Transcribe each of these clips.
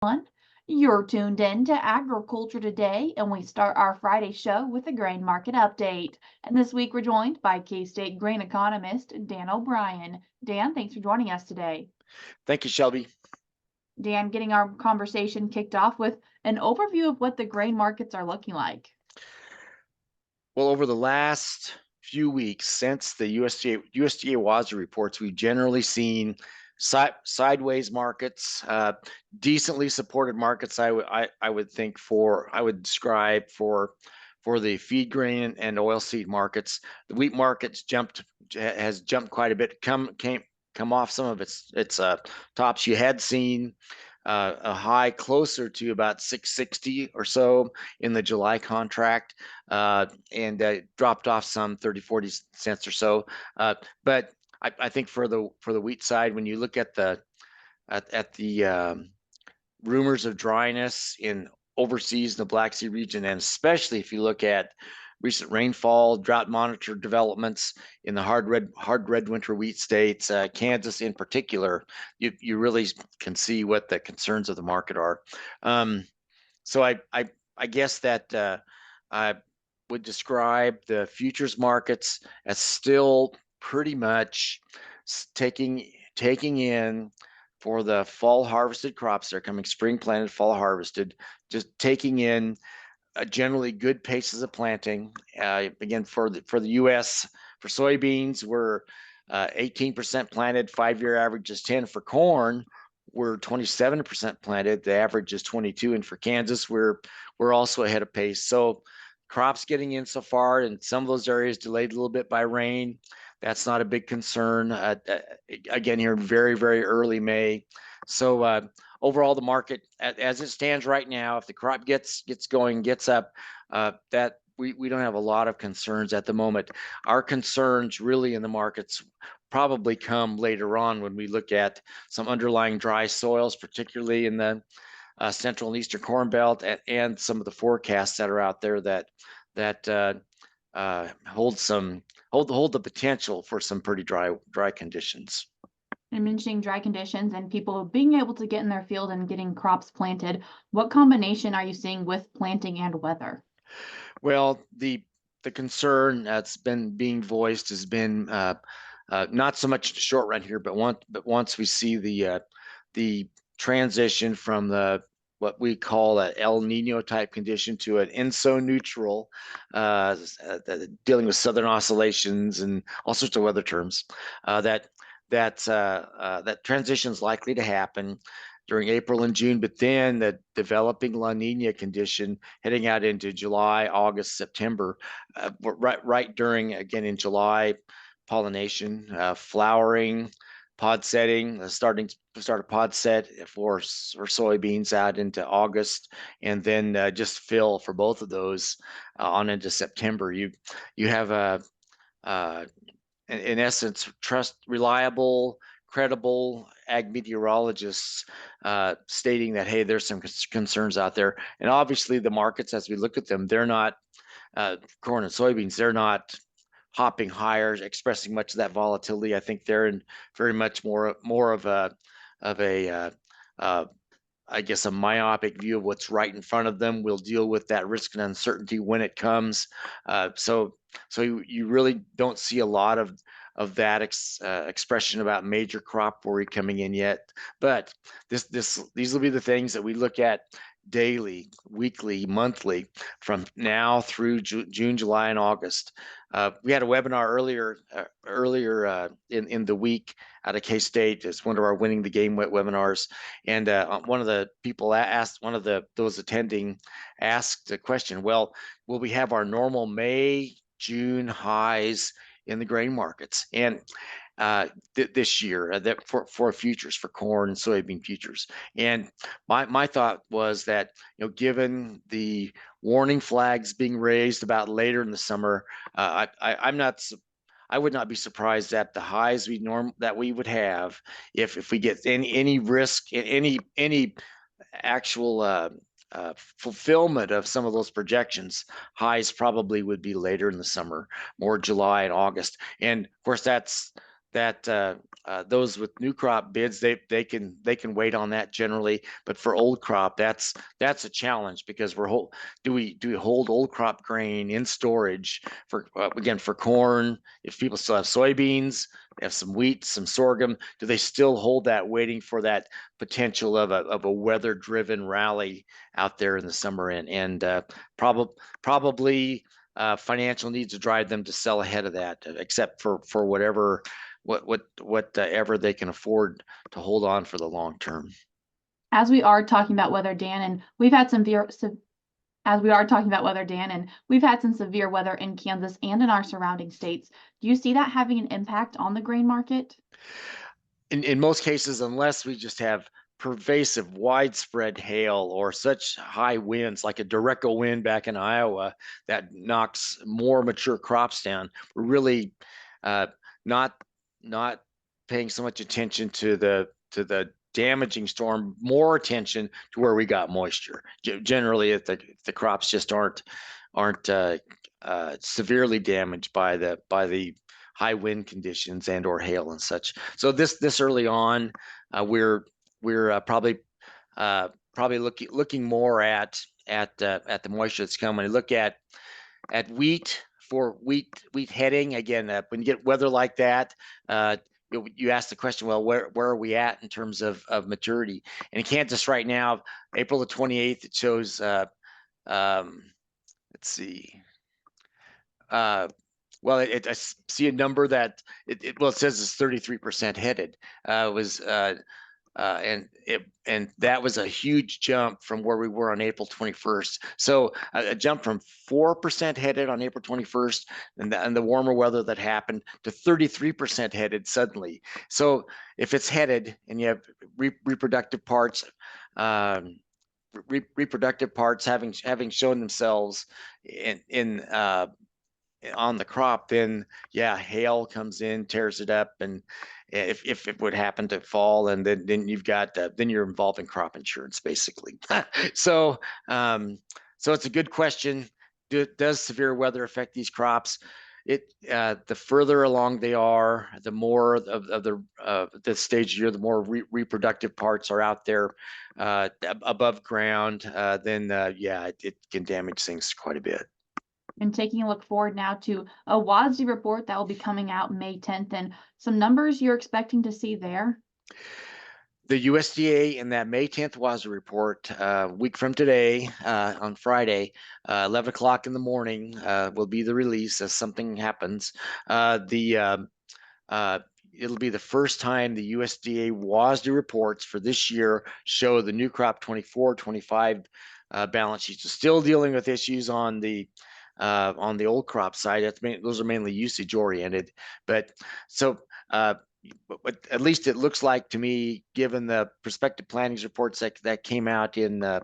Everyone. You're tuned in to Agriculture Today, and we start our Friday show with a grain market update. And this week we're joined by K-State grain economist Dan O'Brien. Dan, thanks for joining us today. Thank you, Shelby. Dan, getting our conversation kicked off with an overview of what the grain markets are looking like. Well, over the last few weeks since the USDA WASDE reports, we've generally seen sideways markets, decently supported markets. I would think I would describe for the feed grain and oilseed markets. The wheat markets has jumped quite a bit. Come off some of its tops. You had seen a high closer to about 660 or so in the July contract, and dropped off some 30-40 cents or so. But I think for the wheat side, when you look at the rumors of dryness in overseas in the Black Sea region, and especially if you look at recent rainfall, drought monitor developments in the hard red winter wheat states, Kansas in particular, you really can see what the concerns of the market are. So I guess that I would describe the futures markets as still pretty much taking in for the fall harvested crops that are coming, spring planted, fall harvested, just taking in generally good paces of planting. Again, for the U.S., for soybeans, we're 18% planted. 5-year average is 10. For corn, we're 27% planted. The average is 22. And for Kansas, we're also ahead of pace. So crops getting in so far, and some of those areas delayed a little bit by rain. That's not a big concern. Again, here very, very early May. So overall, the market as it stands right now, if the crop gets going, gets up, that we don't have a lot of concerns at the moment. Our concerns really in the markets probably come later on when we look at some underlying dry soils, particularly in the central and eastern corn belt, and some of the forecasts that are out there that hold the potential for some pretty dry conditions. And mentioning dry conditions and people being able to get in their field and getting crops planted, what combination are you seeing with planting and weather? Well, the concern that's been being voiced has been not so much the short run here, but once we see the transition from the what we call an El Nino type condition to an ENSO neutral, dealing with southern oscillations and all sorts of weather terms, that transition is likely to happen during April and June, but then the developing La Nina condition heading out into July, August, September, right during, again in July, pollination, flowering, pod setting, starting to start a pod set for soybeans out into August, and then just fill for both of those on into September. You have in essence, reliable, credible ag meteorologists stating that, hey, there's some concerns out there. And obviously the markets, as we look at them, they're not, corn and soybeans, they're not hopping higher, expressing much of that volatility. I think they're in very much more of a I guess a myopic view of what's right in front of them. We'll deal with that risk and uncertainty when it comes. So you really don't see a lot of that expression about major crop worry coming in yet. But these will be the things that we look at daily, weekly, monthly from now through June, July, and August. We had a webinar earlier in the week out of K-State. It's one of our Winning the Game webinars, and one of the people asked, those attending asked the question, well, will we have our normal May, June highs in the grain markets? And this year, that for futures, for corn and soybean futures. And my thought was that, given the warning flags being raised about later in the summer, I would not be surprised at the highs that we would have if we get any risk, any actual fulfillment of some of those projections. Highs probably would be later in the summer, more July and August. And of course, that those with new crop bids, they can wait on that generally, but for old crop, that's a challenge because do we hold old crop grain in storage for again for corn? If people still have soybeans, they have some wheat, some sorghum, do they still hold that waiting for that potential of a weather driven rally out there in the summer? And probably financial needs to drive them to sell ahead of that, except for whatever whatever they can afford to hold on for the long term. As we are talking about weather, Dan, and we've had some as we are talking about weather, Dan, and we've had some severe weather in Kansas and in our surrounding states. Do you see that having an impact on the grain market? In most cases, unless we just have pervasive, widespread hail or such high winds, like a Derecho wind back in Iowa that knocks more mature crops down, we're really not paying so much attention to the damaging storm, more attention to where we got moisture. Generally, if the crops just aren't severely damaged by the high wind conditions and or hail and such. So this early on, we're probably looking more at the moisture that's coming. I look at wheat for wheat heading again. When you get weather like that, you ask the question, well, where are we at in terms of maturity? And in Kansas right now, April the 28th, it shows. Let's see. Well, I see a number that it says it's 33% headed. And that was a huge jump from where we were on April 21st. So a jump from 4% headed on April 21st, and the warmer weather that happened, to 33% headed suddenly. So if it's headed and you have reproductive parts, reproductive parts having shown themselves in on the crop, then yeah, hail comes in, tears it up, and if it would happen to fall, and then you've got then you're involved in crop insurance basically. So so it's a good question. Does severe weather affect these crops? The further along they are, the more of the stage of year, the more reproductive parts are out there above ground, then yeah, it can damage things quite a bit. And taking a look forward now to a WASDE report that will be coming out May 10th, and some numbers you're expecting to see there. The USDA in that May 10th WASDE report, a week from today, on Friday, 11 o'clock in the morning, will be the release as something happens. It'll be the first time the USDA WASDE reports for this year show the new crop 24-25 balance sheets. So still dealing with issues on the old crop side. Those are mainly usage oriented, but so but at least it looks like to me, given the prospective plantings reports that came out in the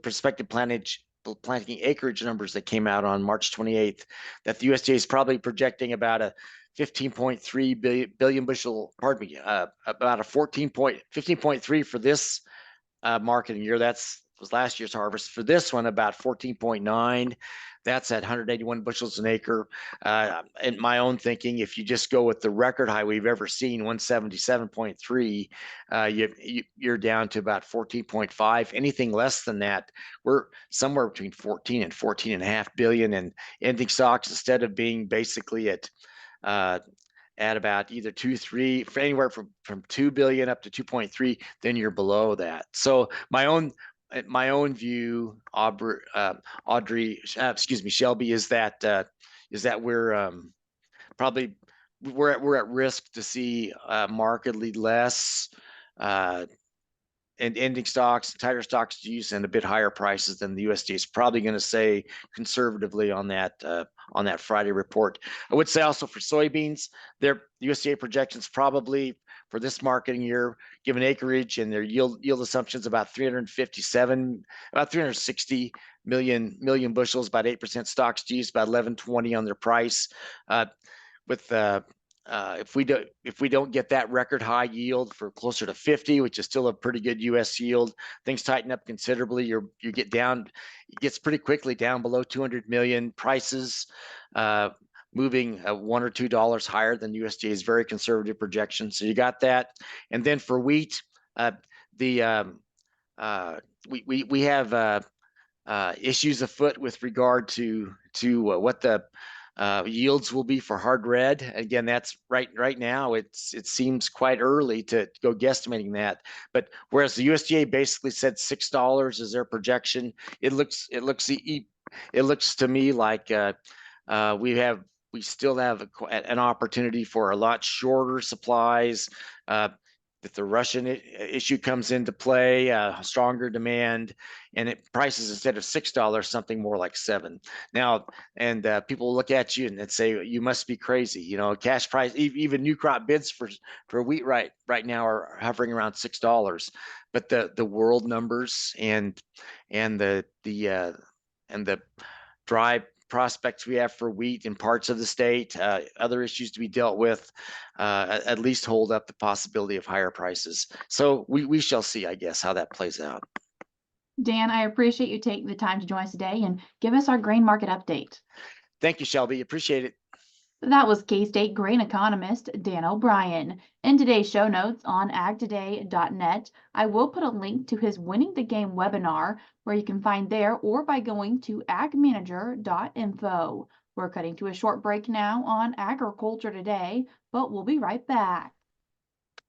prospective planting acreage numbers that came out on March 28th, that the USDA is probably projecting about a 15.3 billion bushel, pardon me, about a 15.3 for this marketing year. Was last year's harvest. For this one, about 14.9. That's at 181 bushels an acre. In my own thinking, if you just go with the record high we've ever seen, 177.3, you're down to about 14.5. Anything less than that, we're somewhere between 14 and 14.5 billion. And ending stocks, instead of being basically at about either 2-3, for anywhere from 2 billion up to 2.3, then you're below that. So my own view, Shelby, is that we're probably we're at risk to see markedly less and ending stocks, tighter stocks to use, and a bit higher prices than the USDA is probably going to say conservatively on that Friday report. I would say also for soybeans, their USDA projections probably for this marketing year, given acreage and their yield assumptions, about 360 million bushels, about 8% stocks to use, about 11.20 on their price. If we don't get that record high yield for closer to 50, which is still a pretty good U.S. yield, things tighten up considerably. You get down, it gets pretty quickly down below 200 million. Prices moving $1 or $2 higher than USDA's very conservative projection. So you got that. And then for wheat, we have issues afoot with regard to what the yields will be for hard red. Again, that's right now. It seems quite early to go guesstimating that. But whereas the USDA basically said $6 is their projection, it looks to me like we still have an opportunity for a lot shorter supplies. If the Russian issue comes into play, stronger demand, and it prices instead of $6, something more like $7. Now, and people look at you and say, you must be crazy. You know, cash price, even new crop bids for wheat right now are hovering around $6. But the world numbers and the dry prospects we have for wheat in parts of the state, other issues to be dealt with, at least hold up the possibility of higher prices. So we shall see, I guess, how that plays out. Dan, I appreciate you taking the time to join us today and give us our grain market update. Thank you, Shelby. Appreciate it. That was K-State grain economist Dan O'Brien. In today's show notes on agtoday.net, I will put a link to his Winning the Game webinar where you can find there or by going to agmanager.info. We're cutting to a short break now on Agriculture Today, but we'll be right back.